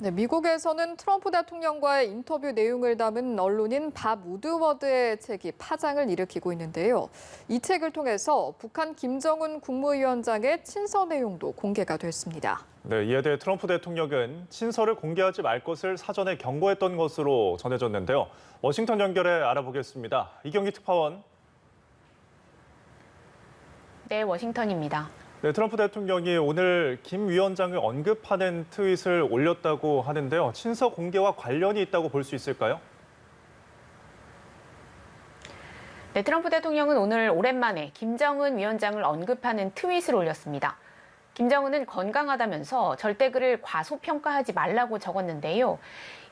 네, 미국에서는 트럼프 대통령과의 인터뷰 내용을 담은 언론인 밥 우드워드의 책이 파장을 일으키고 있는데요. 이 책을 통해서 북한 김정은 국무위원장의 친서 내용도 공개가 됐습니다. 네, 이에 대해 트럼프 대통령은 친서를 공개하지 말 것을 사전에 경고했던 것으로 전해졌는데요. 워싱턴 연결해 알아보겠습니다. 이경희 특파원. 네, 워싱턴입니다. 네, 트럼프 대통령이 오늘 김 위원장을 언급하는 트윗을 올렸다고 하는데요. 친서 공개와 관련이 있다고 볼 수 있을까요? 네, 트럼프 대통령은 오늘 오랜만에 김정은 위원장을 언급하는 트윗을 올렸습니다. 김정은은 건강하다면서 절대그를 과소평가하지 말라고 적었는데요.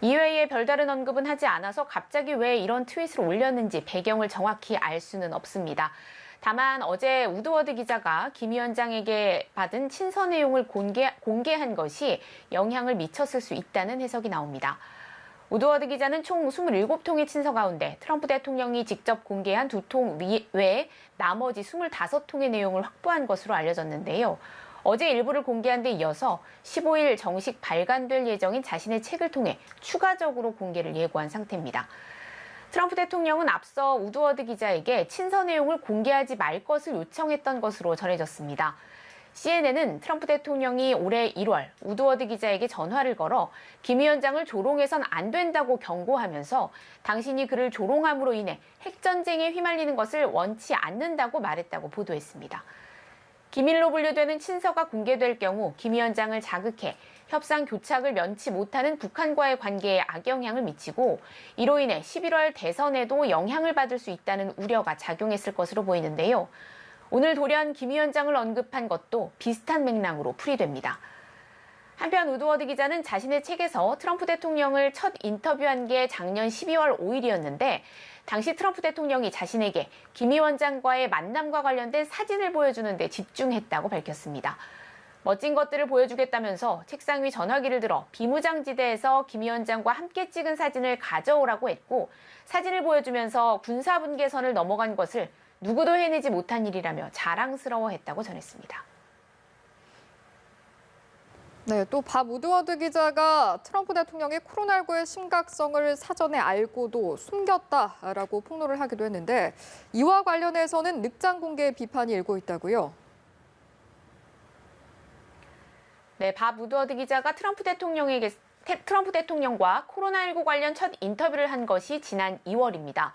이외에 별다른 언급은 하지 않아서 갑자기 왜 이런 트윗을 올렸는지 배경을 정확히 알 수는 없습니다. 다만 어제 우드워드 기자가 김 위원장에게 받은 친서 내용을 공개한 것이 영향을 미쳤을 수 있다는 해석이 나옵니다. 우드워드 기자는 총 27통의 친서 가운데 트럼프 대통령이 직접 공개한 2통 외에 나머지 25통의 내용을 확보한 것으로 알려졌는데요. 어제 일부를 공개한 데 이어서 15일 정식 발간될 예정인 자신의 책을 통해 추가적으로 공개를 예고한 상태입니다. 트럼프 대통령은 앞서 우드워드 기자에게 친서 내용을 공개하지 말 것을 요청했던 것으로 전해졌습니다. CNN은 트럼프 대통령이 올해 1월 우드워드 기자에게 전화를 걸어 김 위원장을 조롱해선 안 된다고 경고하면서 당신이 그를 조롱함으로 인해 핵전쟁에 휘말리는 것을 원치 않는다고 말했다고 보도했습니다. 기밀로 분류되는 친서가 공개될 경우 김 위원장을 자극해 협상 교착을 면치 못하는 북한과의 관계에 악영향을 미치고 이로 인해 11월 대선에도 영향을 받을 수 있다는 우려가 작용했을 것으로 보이는데요. 오늘 돌연 김 위원장을 언급한 것도 비슷한 맥락으로 풀이됩니다. 한편 우드워드 기자는 자신의 책에서 트럼프 대통령을 첫 인터뷰한 게 작년 12월 5일이었는데 당시 트럼프 대통령이 자신에게 김 위원장과의 만남과 관련된 사진을 보여주는 데 집중했다고 밝혔습니다. 멋진 것들을 보여주겠다면서 책상 위 전화기를 들어 비무장지대에서 김 위원장과 함께 찍은 사진을 가져오라고 했고 사진을 보여주면서 군사분계선을 넘어간 것을 누구도 해내지 못한 일이라며 자랑스러워했다고 전했습니다. 네, 또 밥 우드워드 기자가 트럼프 대통령이 코로나19의 심각성을 사전에 알고도 숨겼다라고 폭로를 하기도 했는데 이와 관련해서는 늑장 공개 비판이 일고 있다고요. 네, 밥 우드워드 기자가 트럼프 대통령과 코로나19 관련 첫 인터뷰를 한 것이 지난 2월입니다.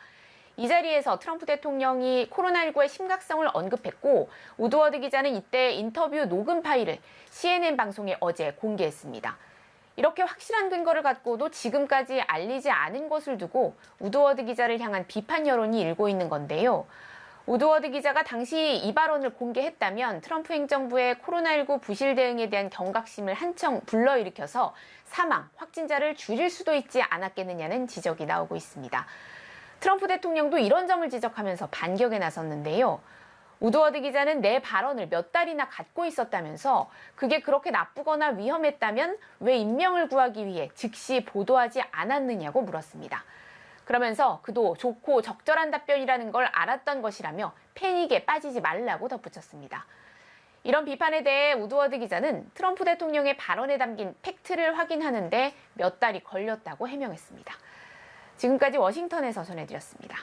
이 자리에서 트럼프 대통령이 코로나19의 심각성을 언급했고 우드워드 기자는 이때 인터뷰 녹음 파일을 CNN 방송에 어제 공개했습니다. 이렇게 확실한 근거를 갖고도 지금까지 알리지 않은 것을 두고 우드워드 기자를 향한 비판 여론이 일고 있는 건데요. 우드워드 기자가 당시 이 발언을 공개했다면 트럼프 행정부의 코로나19 부실 대응에 대한 경각심을 한층 불러일으켜서 사망, 확진자를 줄일 수도 있지 않았겠느냐는 지적이 나오고 있습니다. 트럼프 대통령도 이런 점을 지적하면서 반격에 나섰는데요. 우드워드 기자는 내 발언을 몇 달이나 갖고 있었다면서 그게 그렇게 나쁘거나 위험했다면 왜 인명을 구하기 위해 즉시 보도하지 않았느냐고 물었습니다. 그러면서 그도 좋고 적절한 답변이라는 걸 알았던 것이라며 패닉에 빠지지 말라고 덧붙였습니다. 이런 비판에 대해 우드워드 기자는 트럼프 대통령의 발언에 담긴 팩트를 확인하는데 몇 달이 걸렸다고 해명했습니다. 지금까지 워싱턴에서 전해드렸습니다.